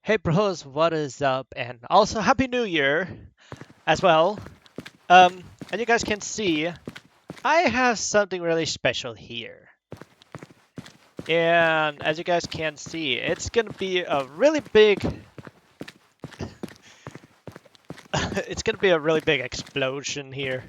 Hey bros, what is up? And also Happy New Year as well. Um, as you guys can see, I have something really special here. And as you guys can see, it's gonna be a really big it's gonna be a really big explosion here.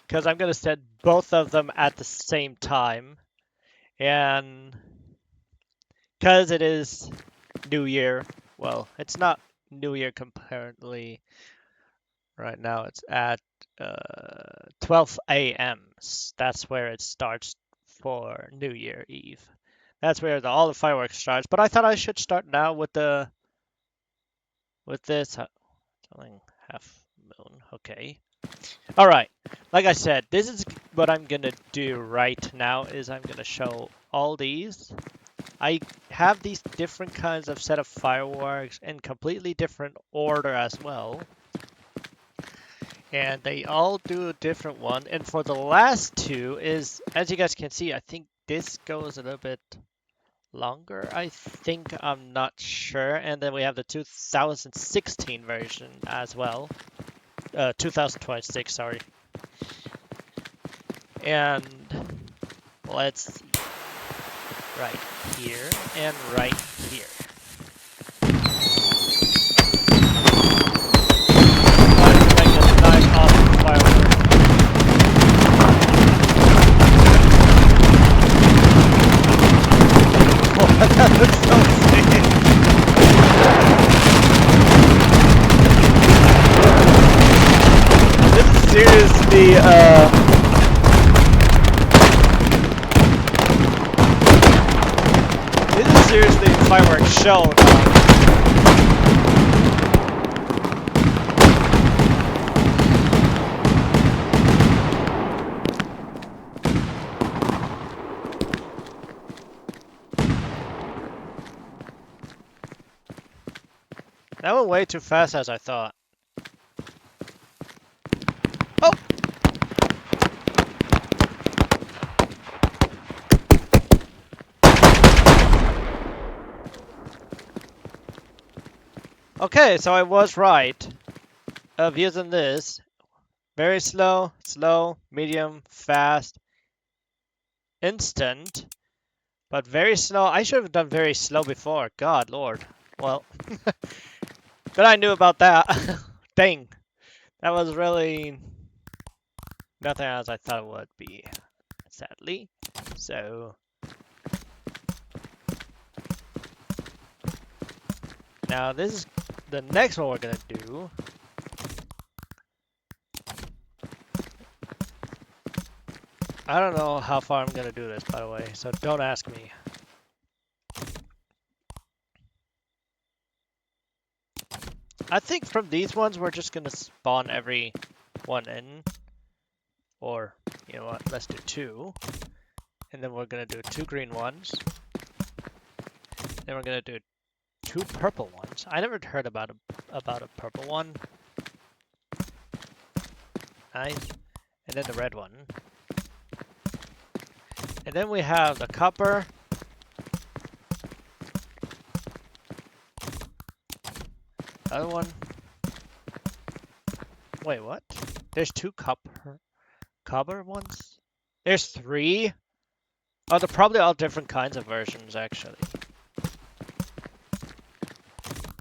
Because I'm gonna set both of them at the same time. And because it is New Year, well, it's not New Year comparatively. Right now it's at 12 a.m. That's where it starts for New Year Eve. That's where all the fireworks starts. But I thought I should start now with this telling half moon. Okay. All right. Like I said, this is what I'm gonna do right now. Is I'm gonna show all these. I have these different kinds of set of fireworks in completely different order as well. And they all do a different one. And for the last two is, as you guys can see, I think this goes a little bit longer. I think, I'm not sure. And then we have the 2016 version as well. 2026, sorry. And let's see. Right here and right here. Trying to make a nice, awesome firework. That looks so sick. This is seriously, a fireworks show now. That went way too fast as I thought. Oh! Okay, so I was right of using this. Very slow, slow, medium, fast, instant, but very slow. I should have done very slow before. God, Lord. Well, but I knew about that. Dang. That was really nothing as I thought it would be, sadly. So, now this is the next one we're gonna do. I don't know how far I'm gonna do this, by the way, so don't ask me. I think from these ones, we're just gonna spawn every one in. Or, you know what, let's do two. And then we're gonna do two green ones. Then we're gonna do two purple ones. I never heard about a purple one. Nice. And then the red one. And then we have the copper. Other one. Wait, what? There's two copper ones? There's three? Oh, they're probably all different kinds of versions, actually.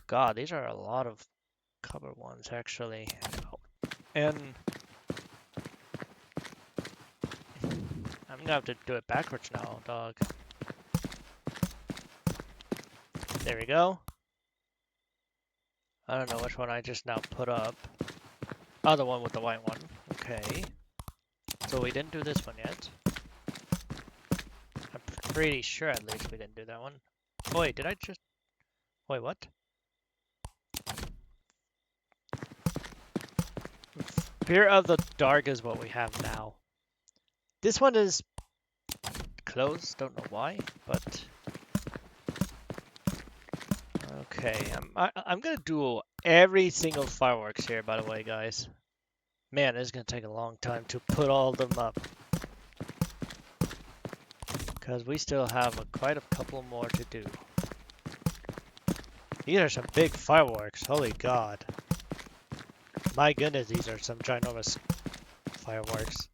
God, these are a lot of copper ones, actually. And I'm gonna have to do it backwards now, dog. There we go. I don't know which one I just now put up. Oh, the one with the white one. Okay. So we didn't do this one yet. I'm pretty sure at least we didn't do that one. Oh, wait, did I just... Wait, what? Fear of the Dark is what we have now. This one is closed, don't know why, but... Okay, I'm gonna do every single fireworks here, by the way, guys. Man, it's gonna take a long time to put all of them up. Because we still have quite a couple more to do. These are some big fireworks. Holy God. My goodness, these are some ginormous fireworks.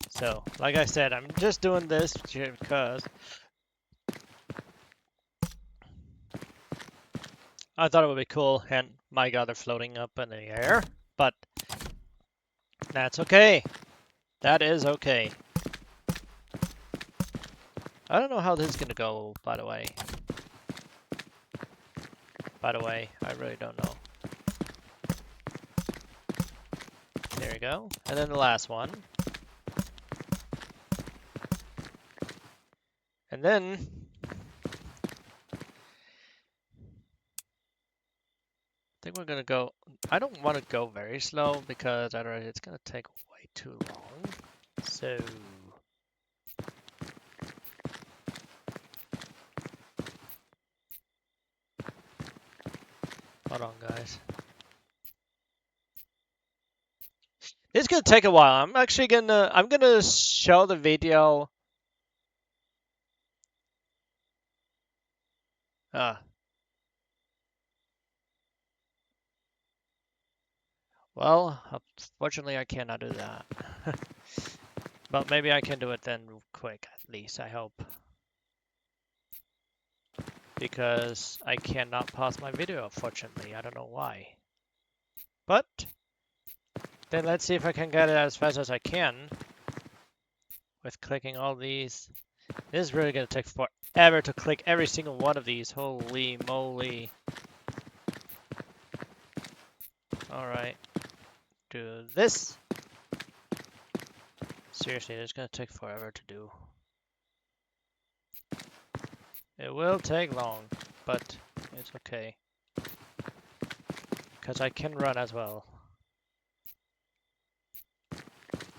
So, like I said, I'm just doing this because I thought it would be cool, and my God, they're floating up in the air, but that's okay. That is okay. I don't know how this is gonna go, by the way. I really don't know. There we go. And then the last one. And then I think we're gonna go. I don't want to go very slow because otherwise it's gonna take way too long. So hold on, guys. It's gonna take a while. I'm gonna show the video. Well, unfortunately I cannot do that. But maybe I can do it then quick, at least, I hope. Because I cannot pause my video, unfortunately. I don't know why. But then let's see if I can get it as fast as I can with clicking all these. This is really going to take forever to click every single one of these. Holy moly. Alright. Do this. Seriously, it's going to take forever to do. It will take long, but it's okay. Because I can run as well.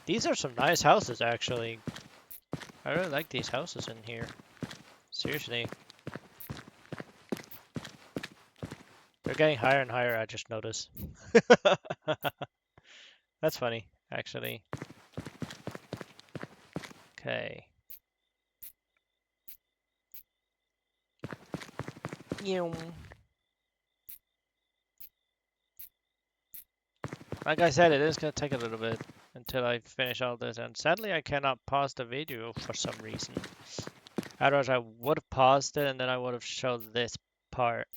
These are some nice houses, actually. I really like these houses in here. Seriously. They're getting higher and higher, I just noticed. That's funny, actually. Okay. Like I said, it is going to take a little bit until I finish all this. And sadly, I cannot pause the video for some reason. Otherwise, I would have paused it and then I would have showed this part.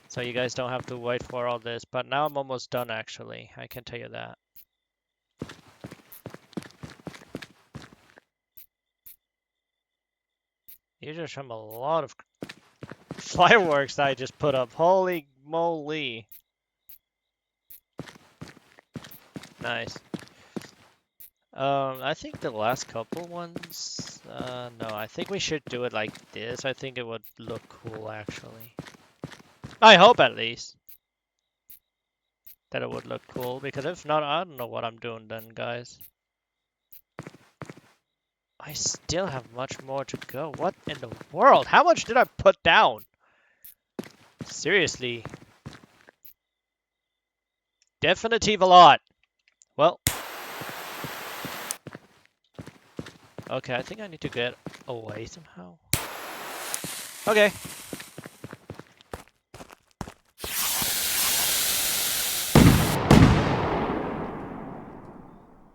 So you guys don't have to wait for all this. But now I'm almost done, actually. I can tell you that. These are from a lot of fireworks that I just put up. Holy moly. Nice. I think the last couple ones, no, I think we should do it like this. I think it would look cool, actually. I hope, at least, that it would look cool, because if not, I don't know what I'm doing then, guys. I still have much more to go. What in the world? How much did I put down? Seriously. Definitive a lot. Well. Okay, I think I need to get away somehow. Okay.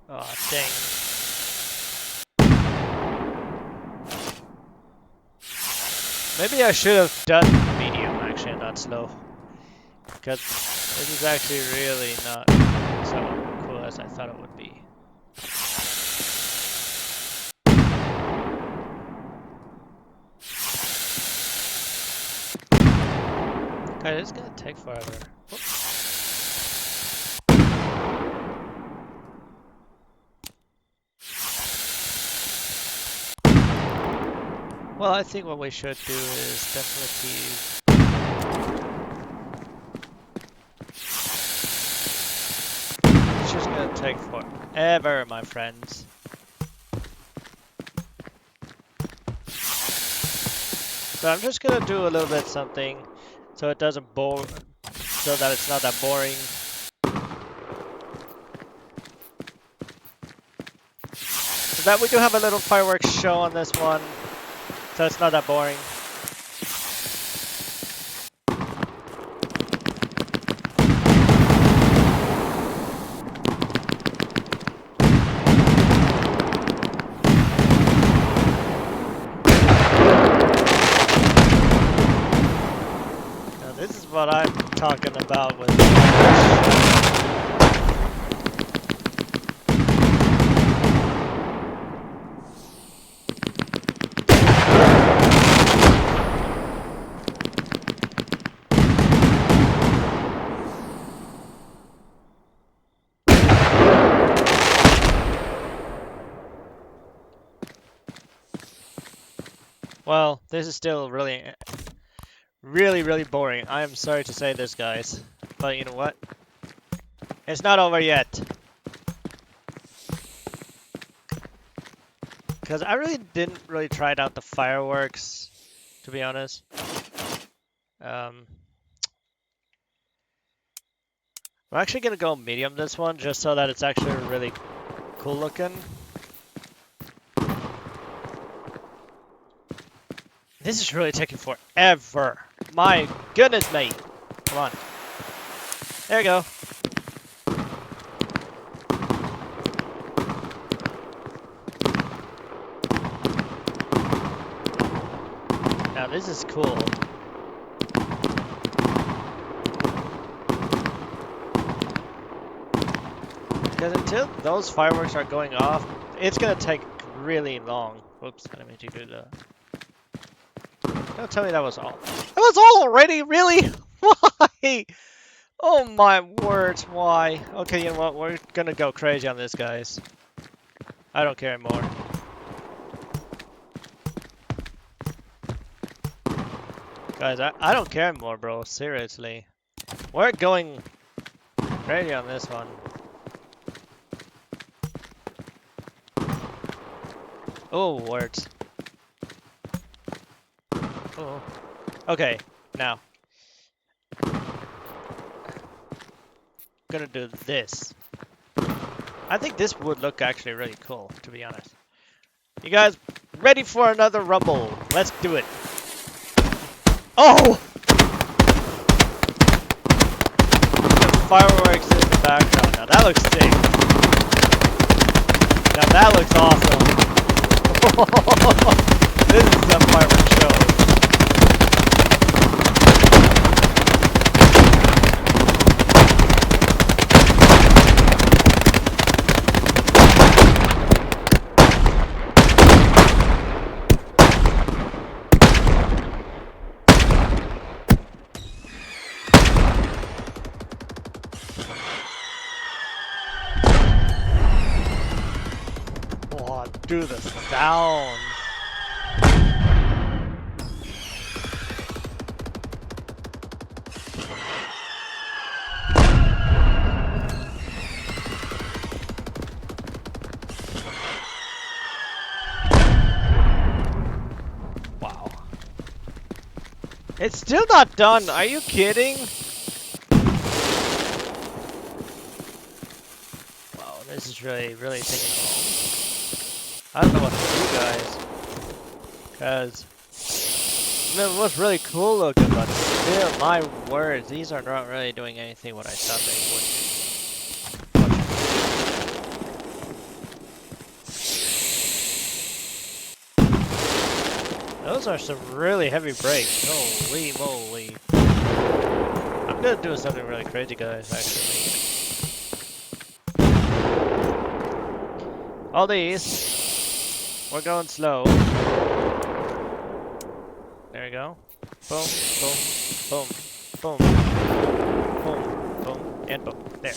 Oh, dang. Maybe I should have done medium, actually, not slow. Because this is actually really not so cool as I thought it would be. God, it's gonna take forever. Whoops. Well, I think what we should do is definitely... It's just gonna take forever, my friends. So I'm just gonna do a little bit something so it doesn't bore, so that it's not that boring. So that we do have a little fireworks show on this one. so it's not that boring. Now this is what I'm talking about with well, this is still really boring. I am sorry to say this, guys, but you know what? It's not over yet. Because I really didn't really try out the fireworks, to be honest. I'm actually gonna go medium this one, just so that it's actually really cool looking. This is really taking forever. My goodness, mate. Come on. There you go. Now this is cool. Because until those fireworks are going off, it's gonna take really long. Whoops, I didn't mean to do that. Don't tell me that was all. That was all already? Really? Why? Oh my words, why? Okay, you know what? We're gonna go crazy on this, guys. I don't care anymore. Guys, I don't care anymore, bro. Seriously. We're going crazy on this one. Oh, words. Oh. Okay, now. Gonna do this. I think this would look actually really cool, to be honest. You guys ready for another rumble? Let's do it. Oh! The fireworks in the background. Now that looks sick. Now that looks awesome. This is a fireworks show. Do the sound. Wow. It's still not done. Are you kidding? Wow, this is really taking long. I don't know what to do, guys, because I mean, it was really cool looking, but still, my words, these are not really doing anything what I thought they would. Those are some really heavy brakes. Holy moly! I'm gonna do something really crazy, guys. Actually, all these. We're going slow. There we go. Boom, boom, boom, boom, boom, boom, and boom. There.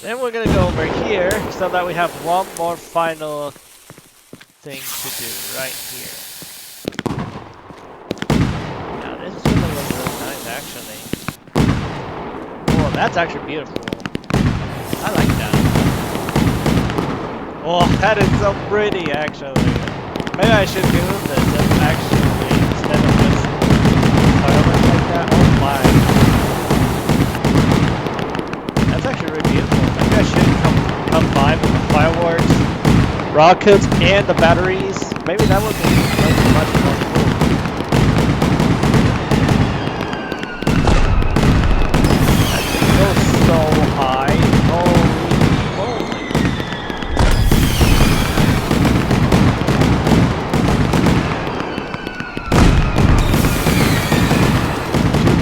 Then we're gonna go over here so that we have one more final thing to do right here. Now this is gonna look really nice, actually. Oh, that's actually beautiful. I like that. Oh, that is so pretty, actually. Maybe I should do this actually instead of just fireworks like that. Oh my. That's actually really beautiful. Maybe I should come by with the fireworks, rockets, and the batteries. maybe that would be much more cool. And it goes so high. Holy moly.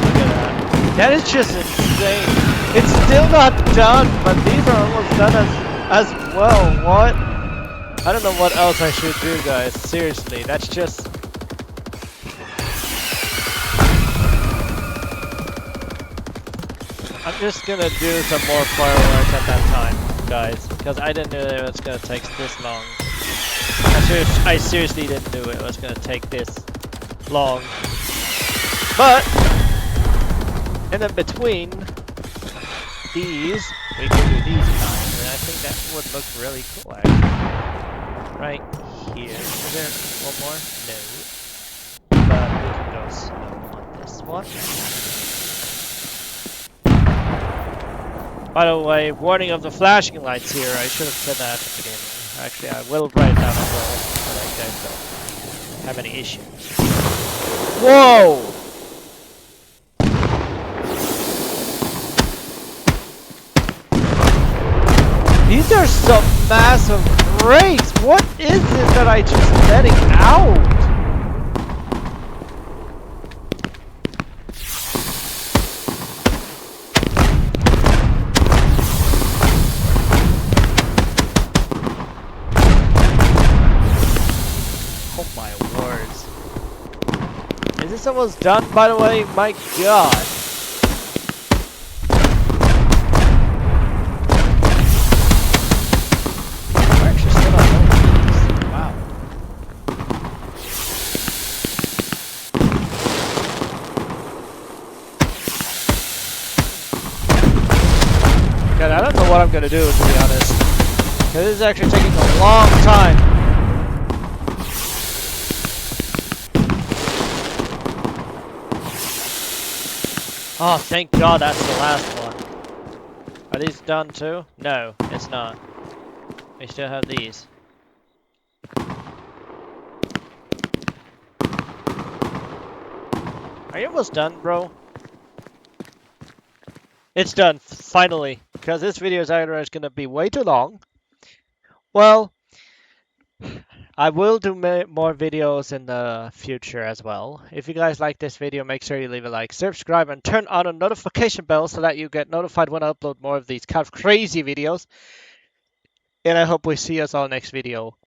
Look at that. That is just insane. It's still not done, but these are almost done as well. What? I don't know what else I should do, guys. Seriously, that's just... I'm just gonna do some more fireworks at that time, guys, because I didn't know it was gonna take this long. I seriously didn't know it was gonna take this long. But in between these, we can do these kinds, and I think that would look really cool, actually. Right here. Is there one more? No. But we can go slow on this one. By the way, warning of the flashing lights here. I should have said that at the beginning. Actually, I will write that as well, so that you guys don't have any issues. Whoa! These are some massive brakes! What is this that I just letting out? Oh my words. Is this almost done, by the way? My god. God, I don't know what I'm gonna do, to be honest. Because this is actually taking a long time. Oh, thank God that's the last one. Are these done too? No, it's not. We still have these. Are you almost done, bro? It's done, finally. Because this video is otherwise going to be way too long. Well, I will do more videos in the future as well. If you guys like this video, make sure you leave a like, subscribe, and turn on a notification bell so that you get notified when I upload more of these kind of crazy videos. And I hope we see us all next video.